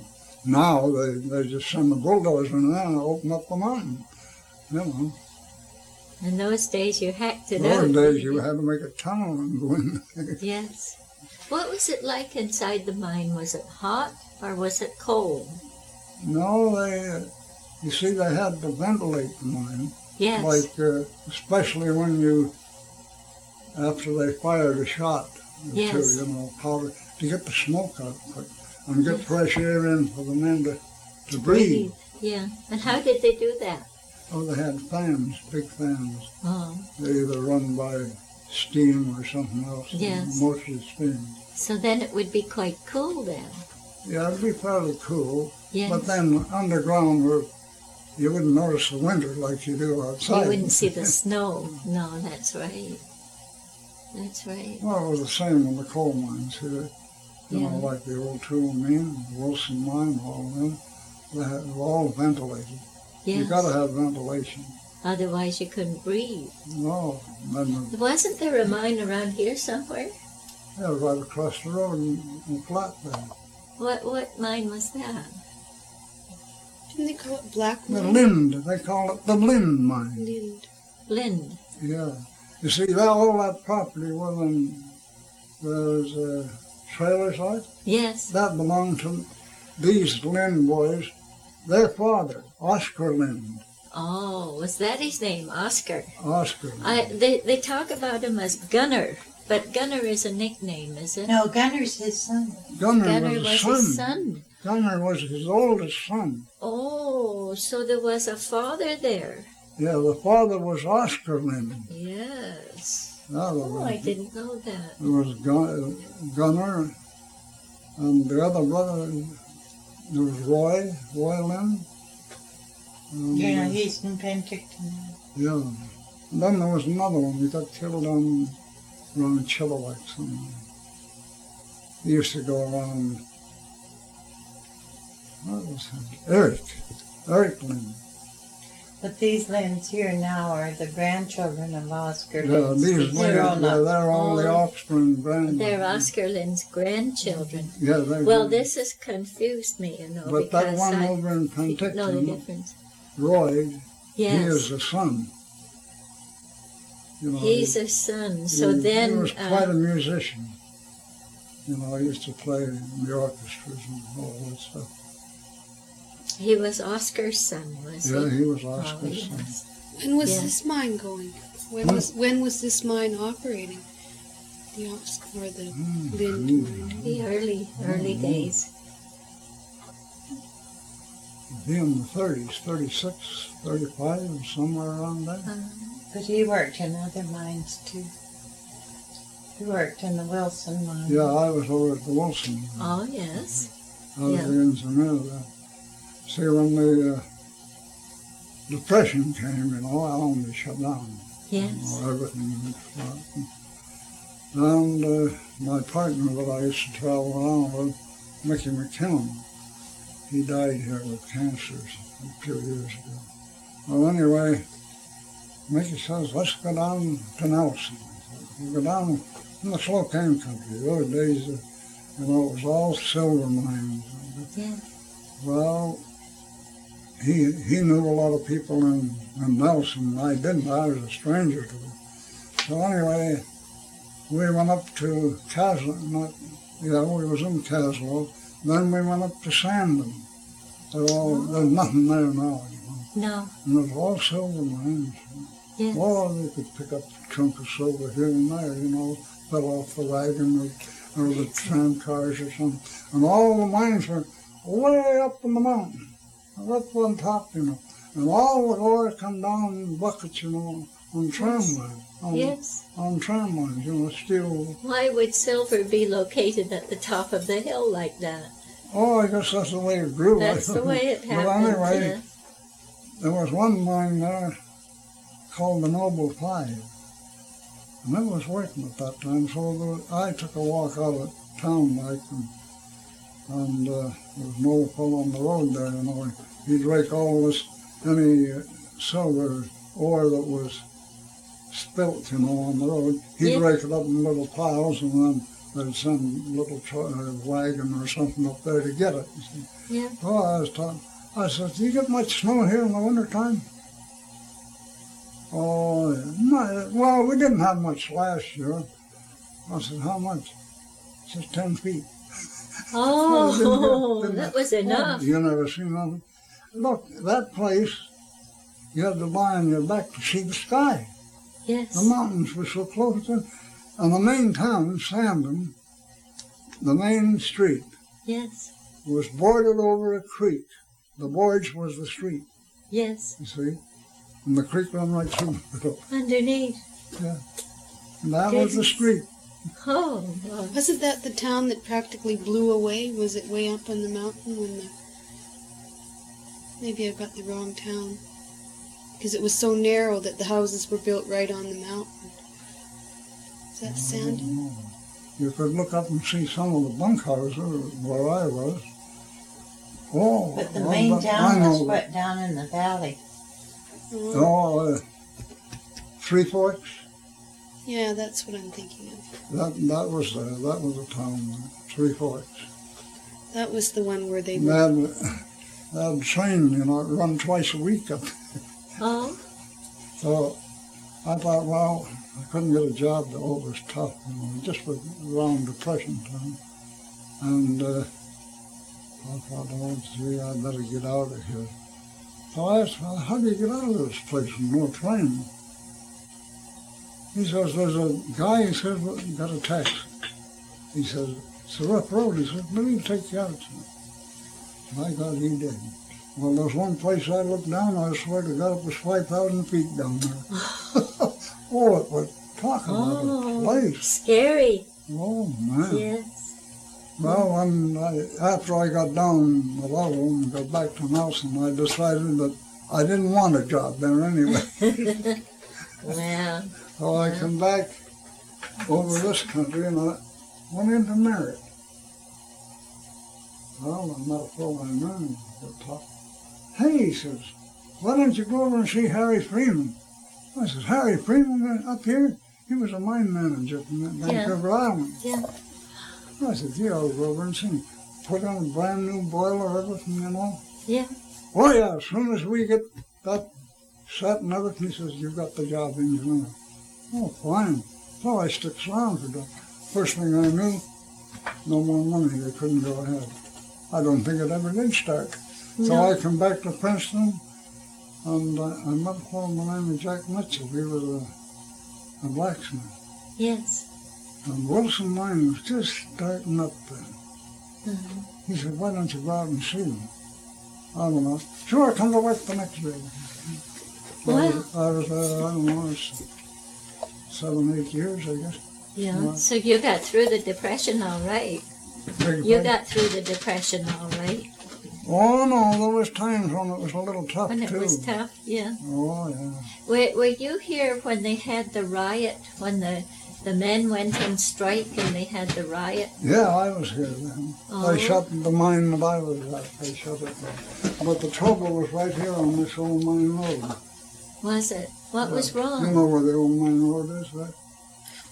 Now they just send the bulldozer in there and open up the mountain. You know, In those days, you hacked it those out. days you had to make a tunnel and go in there. Yes. What was it like inside the mine? Was it hot or was it cold? No, you see, they had to ventilate the mine. Yes. Like, especially when after they fired a shot or Yes. two, you know, powder, to get the smoke out quick and get Yes. fresh air in for the men to breathe. Yeah. And how did they do that? Oh, they had fans, big fans. Oh. They either run by steam or something else. Yes. Mostly steam. So then it would be quite cool then. Yeah, it'd be fairly cool. Yes. But then underground, you wouldn't notice the winter like you do outside. You wouldn't see the snow. No, that's right. That's right. Well, it was the same in the coal mines here. You know, Yeah. like the old tool mine, Wilson mine, all of them. They were all ventilated. You Yes. got to have ventilation. Otherwise you couldn't breathe. No, then Wasn't there a mine around here somewhere? yeah, right across the road in Flatbed. What mine was that? Didn't they call it Black The Mine? Lind, they call it the Lind mine. Lind. Lind. Yeah. You see, all that property within those trailer sites, Yes. that belonged to these Lind boys, their father, Oscar Lind. Oh, was that his name? Oscar. Oscar Lind. They talk about him as Gunner, but Gunner is a nickname, is it? No, Gunner's his son. Gunner Gunner was his son. Gunner was his oldest son. Oh, so there was a father there. Yeah, the father was Oscar Lind. Yes. Now, Oh, I didn't know that. there was Gunner, and the other brother, there was Roy Lind. Yeah, he's in Penticton. Yeah. And then there was another one. He got killed around Chilliwack somewhere. He used to go around, what was his? Eric Lind. But these Linds here now are the grandchildren of Oscar Yeah, Linds. these They're all not. they're all the Oh. offspring grand. They're Oscar Lind's grandchildren. Yeah, they Well, this has confused me, you know, But that because one I over in didn't know the Penticton, difference. Roy, he Yes, is the son. You know, he's a son. So he then, was quite a musician. You know, he used to play in the orchestras and all that stuff. he was Oscar's son, was Yeah, he? he was Oh, Oscar's he son. was. When was Yeah. this mine going? Hmm? When was this mine operating? The Oscar or the Lind mine? The early days. He in the 30s, 36, 35, somewhere around there. But he worked in other mines too. He worked in the Wilson mine. Yeah, I was over at the Wilson. Oh, yes. I was yeah. the engineer there. See, when the Depression came, you know, Allenby shut down. Yes. You know, everything went flat. And my partner that I used to travel around with, Mickey McKinnon. He died here with cancer a few years ago. Well, anyway, Mickey says, let's go down to Nelson. We go down in the Spokane country. Those days, it was all silver mines. Yeah. Well, he knew a lot of people in Nelson. I didn't. I was a stranger to them. So anyway, we went up to Caslo. We was in Caslo. Then we went up to Sandon. There's nothing there now anymore. No. And there's all silver mines. Yes. Well, they could pick up a chunk of silver here and there, fell off the wagon or the tram cars or something. And all the mines were way up in the mountain, up on top, And all the ore come down in buckets, on tramway. Yes. On tramways, steel. Why would silver be located at the top of the hill like that? Oh, I guess that's the way it grew. That's the way it happened. But anyway, yeah. there was one mine there called the Noble Five. And it was working at that time, so I took a walk out of town, and there was no fellow on the road there, He'd rake all this, any silver ore that was spilt, on the road. He'd rake it up in little piles, and then they'd send a little wagon or something up there to get it. Yeah. Oh, I said, do you get much snow here in the wintertime? Oh, no, well, we didn't have much last year. I said, how much? He says, 10 feet. Oh, that was enough. You never seen nothing. Look, that place, you had to lie on your back to see the sky. Yes. The mountains were so close. And the main town, Sandon, the main street, Yes. was bordered over a creek. The gorge was the street, Yes. you see. And the creek ran right through the middle. Underneath. Yeah. And that was the street. Oh, wow. Wasn't that the town that practically blew away? Was it way up on the mountain when the... Maybe I got the wrong town. Because it was so narrow that the houses were built right on the mountain. Is that Sandon? You could look up and see some of the bunkhouses where I was. Oh, But the well, main but I town was know put down in the valley. Oh, Three Forks. yeah, that's what I'm thinking of. That was a town. Three Forks. That was the one where they They were... had a train, run twice a week up. Oh, So I thought, well, I couldn't get a job. It was tough, just around Depression time. And I thought, oh, gee, I better get out of here. So I asked, well, how do you get out of this place with no train? He says, there's a guy, he says, got a taxi. He says, it's a rough road. He says, let me take you out. My God, he did. Well, there's one place I looked down, I swear to God, it was 5,000 feet down there. Oh, it was, talk about a place. scary. Oh, man. Yes. Well, after I got down the level and got back to Nelson, I decided that I didn't want a job there anyway. Wow. So I come back over this country and I went into Merritt. Well, I met a fellow I knew. Hey, he says, why don't you go over and see Harry Freeman? I said, Harry Freeman up here? He was a mine manager from Vancouver Island. Yeah. I said, yeah, I'll go over and see him. Put on a brand new boiler, everything, Yeah. Oh, yeah, as soon as we get that set and everything, he says, you've got the job in you now. Oh, fine. So I sticks around for that. First thing I knew, no more money. They couldn't go ahead. I don't think it ever did start. So No. I come back to Princeton, and I met a fellow by the name of Jack Mitchell. He was a blacksmith. Yes. And Wilson Mine was just starting up then. He said, why don't you go out and see him? I don't know. Sure, come to work the next day. Wow. I was I don't know, 7, 8 years, I guess. Yeah. So you got through the Depression all right. You got through the Depression all right. Oh, no, there was times when it was a little tough, When it too. was tough, yeah. Oh, yeah. Were you here when they had the riot, when the The men went on strike and they had the riot. Yeah, I was here then. Oh. They shut the mine that I was at. They shut it down. But the trouble was right here on this old mine road. Was it? What was wrong? You know where the old mine road is, right?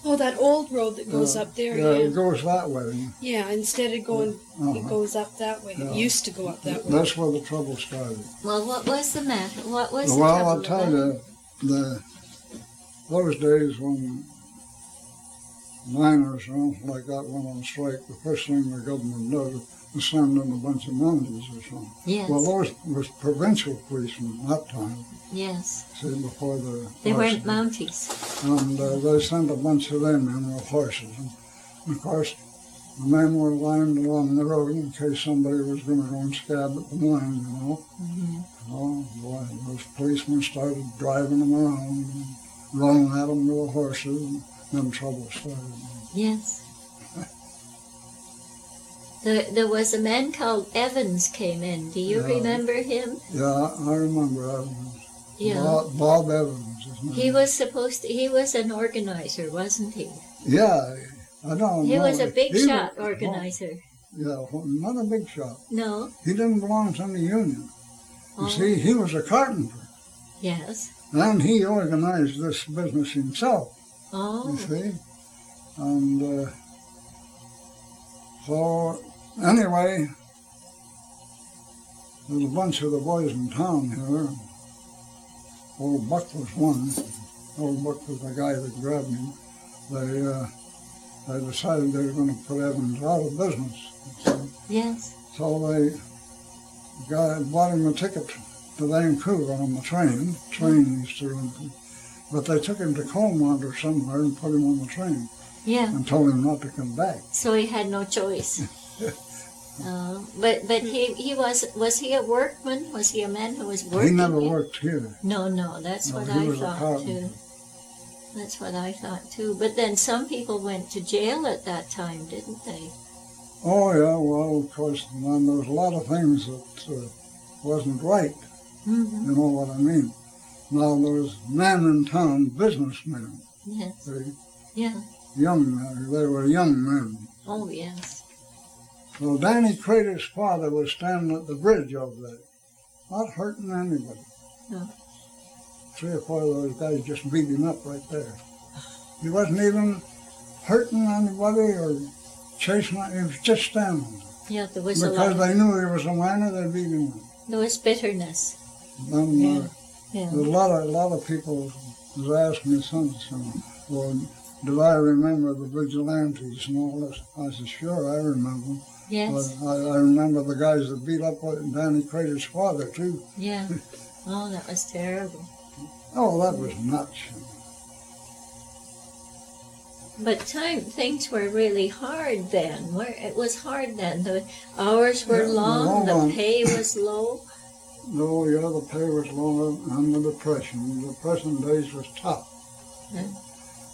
Oh, that old road that goes up there. Yeah, Yeah. it goes that way. Yeah. Instead of going, it Uh-huh. goes up that way. Yeah. It used to go up that way. That's where the trouble started. Well, what was the matter? What was the Well, trouble? I'll tell you, those days when miners or anything like that went on strike, the first thing the government did was send in a bunch of Mounties or something. Yes. Well, those was provincial policemen that time, Yes. see, before the... They weren't Mounties. Mounties. And they sent a bunch of them in with horses. And of course, the men were lined along the road in case somebody was going to go and scab at the mine, you know. Mm-hmm. Oh, boy, those policemen started driving them around and running at them with the horses, and then trouble started. Yes. There was a man called Evans came in. Do you Yeah. remember him? Yeah, I remember Evans. Yeah. Bob Evans, his name. He was an organizer, wasn't he? Yeah, I don't know. He was a big He shot was- organizer. Yeah, not a big shot. No? He didn't belong to any union. You Oh. see, he was a carpenter. Yes. And he organized this business himself, Oh. you see. And so, anyway, there's a bunch of the boys in town here. Old Buck was one. Old Buck was the guy that grabbed me. They decided they were going to put Evans out of business. Yes. So they bought him a ticket to Vancouver on the train. Train used to run. But they took him to Colmont or somewhere and put him on the train Yeah. and told him not to come back. So he had no choice. But he was he a workman? Was he a man who was working? He never here? worked here. No, that's No, what he I was a thought carpenter. too. That's what I thought too. But then some people went to jail at that time, didn't they? Oh, yeah, well, of course, man, there was a lot of things that wasn't right. Mm-hmm. You know what I mean? Now, there was men in town, businessmen, Yes. see, Yeah. young men. They were young men. Oh, yes. So Danny Crater's father was standing at the bridge over there, not hurting anybody. No. 3 or 4 of those guys just beat him up right there. He wasn't even hurting anybody or chasing, he was just standing there. Yeah, there was a Because lot. they knew he was a miner, they beat him up. There was bitterness. Then, Yeah. Yeah. there's a lot of people has asked me since, well, do I remember the vigilantes and all this? I said, sure, I remember them. Yes. I remember the guys that beat up Danny Crater's father, too. Yeah. Oh, that was terrible. Oh, that was nuts. But things were really hard then. It was hard then. The hours were Yeah, long. long. The pay was low. No, yeah, the pay was lower and the depression. The depression days was tough. Yeah.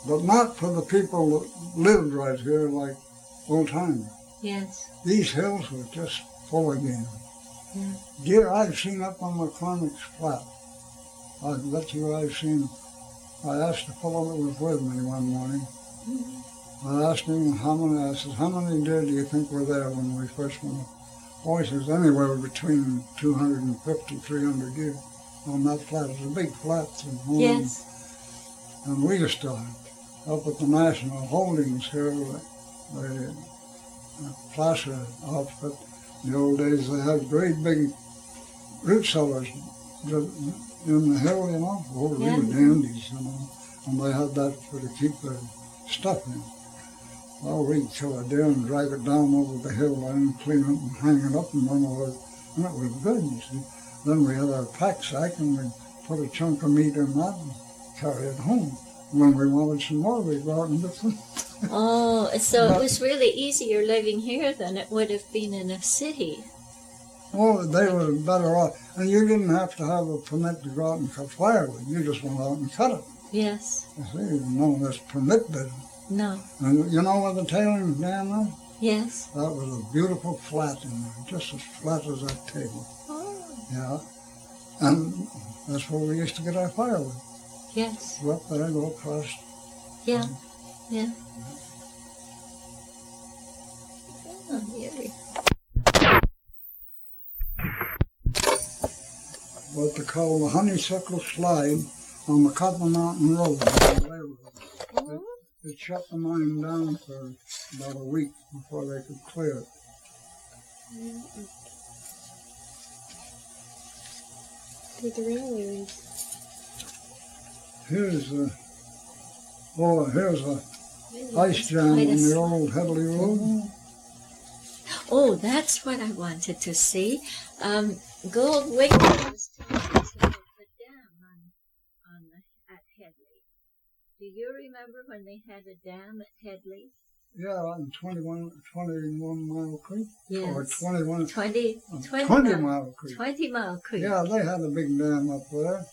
But not for the people that lived right here like old timers. Yes. These hills were just full of game. Yeah. Deer I've seen up on McCormick's Flat. I bet you I've seen. I asked the fellow that was with me one morning. I asked him how many. I said, how many deer do you think were there when we first went up? Oh, he says, anywhere between 250, 300 deer on that flat. It's a big flat. Yes. And we used to, up at the National Holdings here, the Placer outfit, in the old days, they had great big root cellars in the hill, you know, Yeah. real dandies, you know, and they had that to keep their stuff in. Well, we'd kill a deer and drag it down over the hill and clean it and hang it up and run over it. And it was good, you see. Then we had our pack sack and we'd put a chunk of meat in that and carry it home. When we wanted some more, we'd go out and get some. Oh, so it was really easier living here than it would have been in a city. Oh, they were better off. And you didn't have to have a permit to go out and cut firewood. You just went out and cut it. Yes. You see, none of this permit business. No. And you know where the tailings dam is? Yes. That was a beautiful flat in there, just as flat as that table. Oh. Yeah. And that's where we used to get our firewood. Yes. Go up there, go across. Yeah. Yeah. Oh, really? What they call the honeysuckle slide on the Cotton Mountain Road. Oh, It shut the mine down for about a week before they could clear it. Where the railway is. Here's a ice it's jam quite a on the slide. old Headley Road. Oh, that's what I wanted to see. Gold Wiggin was telling us about the dam at Headley. Do you remember when they had a dam at Headley? Yeah, on 21 Mile Creek. Yes. Or 21, 20 Mile Creek. 20 Mile Creek. Yeah, they had a big dam up there.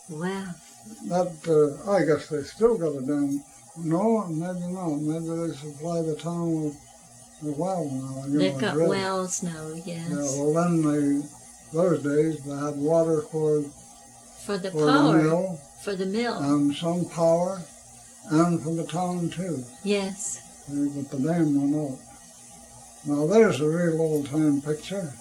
Wow. That, I guess they still got a dam. No, maybe not. Maybe they supply the town with well now. They've got drill. wells now, yes. Yeah, well then those days they had water for For the the power. mill For the mill. and some power and for the town too. Yes. But the dam went out. Now there's a real old time picture.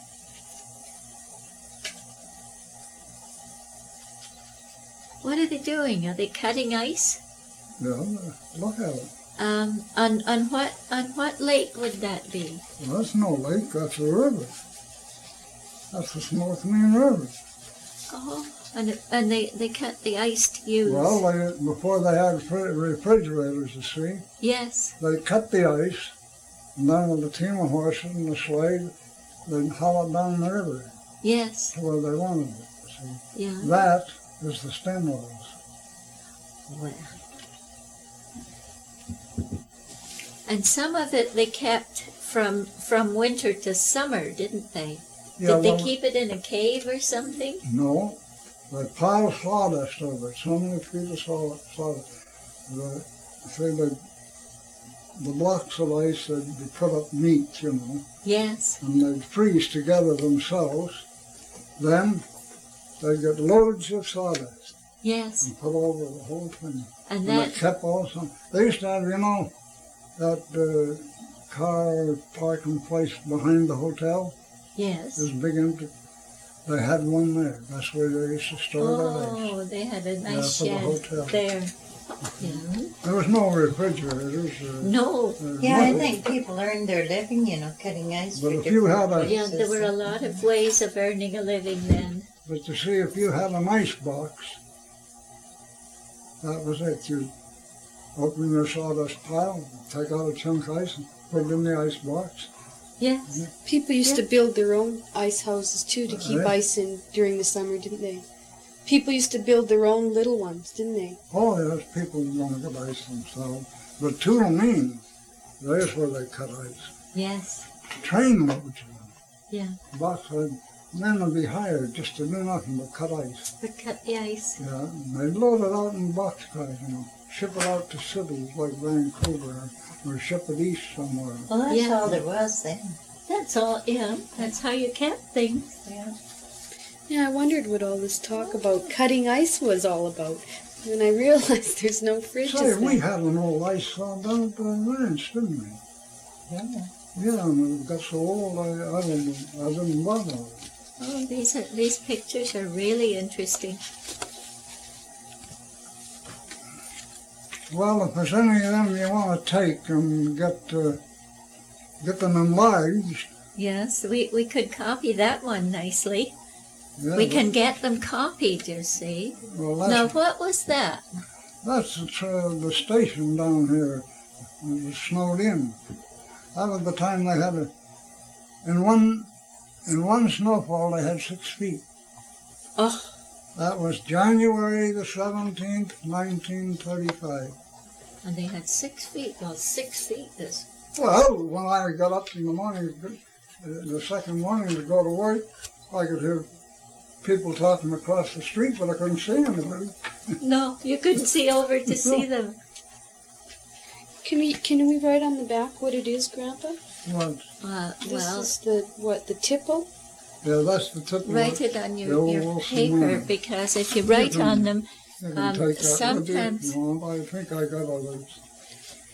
What are they doing? Are they cutting ice? Yeah, look at it. On what lake would that be? Well, that's no lake, that's a river. That's the Smokeman River. Oh, and they cut the ice to use. Well, before they had refrigerators, you see, Yes. they cut the ice, and then with the team of horses and the sled, they'd haul it down the river Yes. to where they wanted it. See. Yeah. That is the stem wells. Well. And some of it they kept from winter to summer, didn't they? Yeah, Did they well, keep it in a cave or something? No, they pile sawdust over it, so many feet of sawdust. The blocks of ice, they'd be put up neat, you know, Yes. and they'd freeze together themselves. Then they'd get loads of sawdust Yes. and put over the whole thing. And And that it kept also, they used to have, you know, that car parking place behind the hotel. yes. It was big empty. They had one there. That's where they used to store their ice. Oh, they had a nice for the shed hotel. there. Yeah. There was no refrigerators. No. Yeah, I nothing. think people earned their living, cutting ice But for if you different had a- Yeah, places. there were a lot of ways of earning a living then. But you see, if you had an ice box, that was it. You open your sawdust pile, take out a chunk of ice, and put it in the ice box. Yes. People used to Yeah. build their own ice houses too to keep Yeah. ice in during the summer, didn't they? People used to build their own little ones, didn't they? Oh, yes, people want to get ice themselves. But Tool Mean, there's where they cut ice. Yes. Train loads of them. Yeah. Box men would be hired just to do nothing but cut ice. But cut the ice. Yeah, and they'd load it out in boxcars, you know, ship it out to cities like Vancouver or ship it east somewhere. Well, that's Yeah. all there was then. That's all, yeah. That's how you kept things. Yeah. Yeah, I wondered what all this talk about cutting ice was all about. When I realized there's no fridges Say, we there. had an old ice saw down at the ranch, didn't we? Yeah. Yeah, and it got so old I didn't bother. Oh, these pictures are really interesting. Well, if there's any of them you want to take and get them enlarged, Yes, we could copy that one nicely. yeah, We can get them copied, you see. Well, Now, what was that? that's the station down here. It was snowed in. That was the time they had in one snowfall they had 6 feet. Oh, That was January the 17th, 1935. and they had 6 feet. Well, 6 feet is... Well, when I got up in the morning, the second morning to go to work, I could hear people talking across the street, but I couldn't see anybody. No, you couldn't see over to see them. Can we write on the back what it is, Grandpa? Well, This Well, is the tipple? yeah, that's the tip of write it. it on The your old paper, cement. because if you write on them, You can take that with you if sometimes- you want. I think I got others.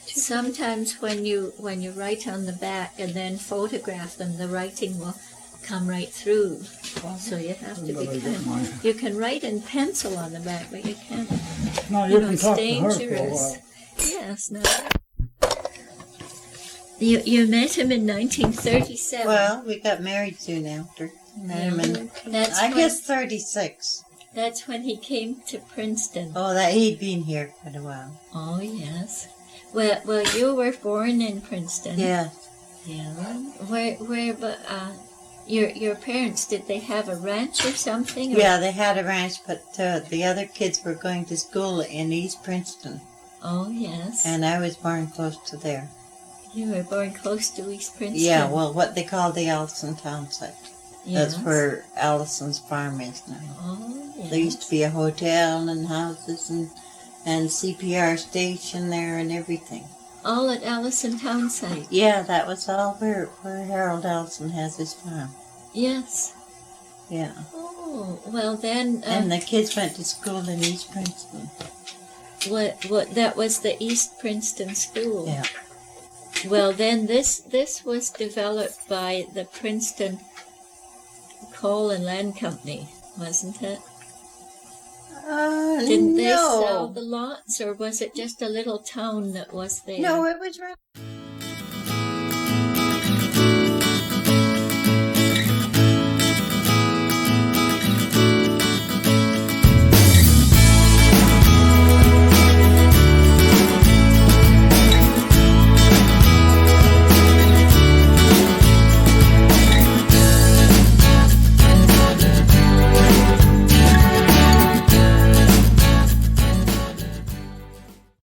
Sometimes when you write on the back and then photograph them, the writing will come right through. So you have to be kind. You can write in pencil on the back, but you can't. No, You you know, can it's talk to her for a dangerous. while. Yes, no. You met him in 1937. Well, we got married soon after. Met him in, That's I when- guess 36. That's when he came to Princeton. Oh, that he'd been here quite a while. Oh, yes. Well, you were born in Princeton. Yeah. Yeah. But your parents, did they have a ranch or something? Or? Yeah, they had a ranch, but the other kids were going to school in East Princeton. Oh, yes. And I was born close to there. You were born close to East Princeton. Yeah, well, what they call the Allison town site. Yes. That's where Allison's farm is now. Oh, yes. There used to be a hotel and houses and CPR station there and everything. All at Allison Town site. Yeah, that was all where Harold Allison has his farm. Yes. Yeah. Oh, well then. And the kids went to school in East Princeton. What? That was the East Princeton School. Yeah. Well, then this was developed by the Princeton Coal and Land Company, wasn't it? Didn't they sell the lots, or was it just a little town that was there? No, it was right.